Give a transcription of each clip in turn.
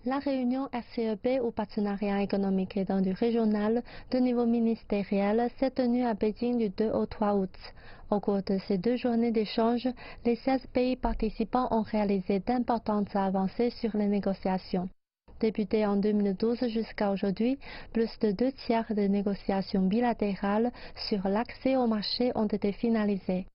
La réunion RCEP ou partenariat économique étendu régional de niveau ministériel s'est tenue à Pékin du 2 au 3 août. Au cours de ces 2 journées d'échange, les 16 pays participants ont réalisé d'importantes avancées sur les négociations. Débutées en 2012 jusqu'à aujourd'hui, plus de 2/3 des négociations bilatérales sur l'accès au marché ont été finalisées.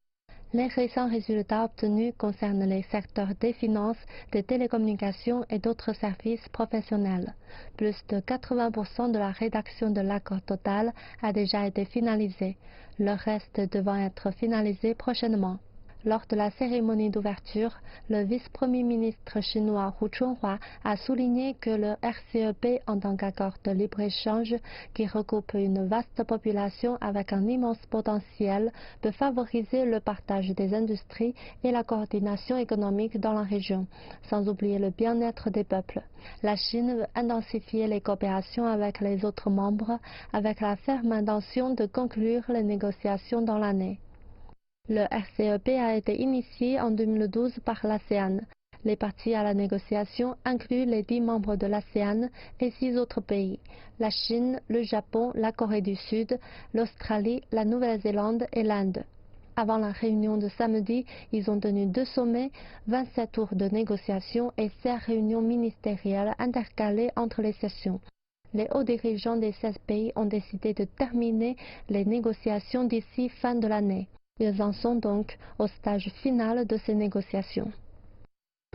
Les récents résultats obtenus concernent les secteurs des finances, des télécommunications et d'autres services professionnels. Plus de 80% de la rédaction de l'accord total a déjà été finalisée, le reste devant être finalisé prochainement. Lors de la cérémonie d'ouverture, le vice-premier ministre chinois Hu Chunhua a souligné que le RCEP, en tant qu'accord de libre-échange qui regroupe une vaste population avec un immense potentiel, peut favoriser le partage des industries et la coordination économique dans la région, sans oublier le bien-être des peuples. La Chine veut intensifier les coopérations avec les autres membres, avec la ferme intention de conclure les négociations dans l'année. Le RCEP a été initié en 2012 par l'ASEAN. Les parties à la négociation incluent les 10 membres de l'ASEAN et 6 autres pays, la Chine, le Japon, la Corée du Sud, l'Australie, la Nouvelle-Zélande et l'Inde. Avant la réunion de samedi, ils ont tenu 2 sommets, 27 tours de négociation et 16 réunions ministérielles intercalées entre les sessions. Les hauts dirigeants des 16 pays ont décidé de terminer les négociations d'ici fin de l'année. Ils en sont donc au stage final de ces négociations.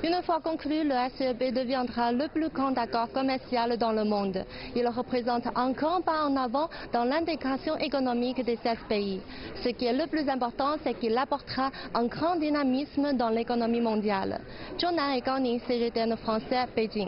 Une fois conclu, le RCEP deviendra le plus grand accord commercial dans le monde. Il représente un grand pas en avant dans l'intégration économique des 16 pays. Ce qui est le plus important, c'est qu'il apportera un grand dynamisme dans l'économie mondiale. Zhou Nan et Gao Ning, CGTN français, Pékin.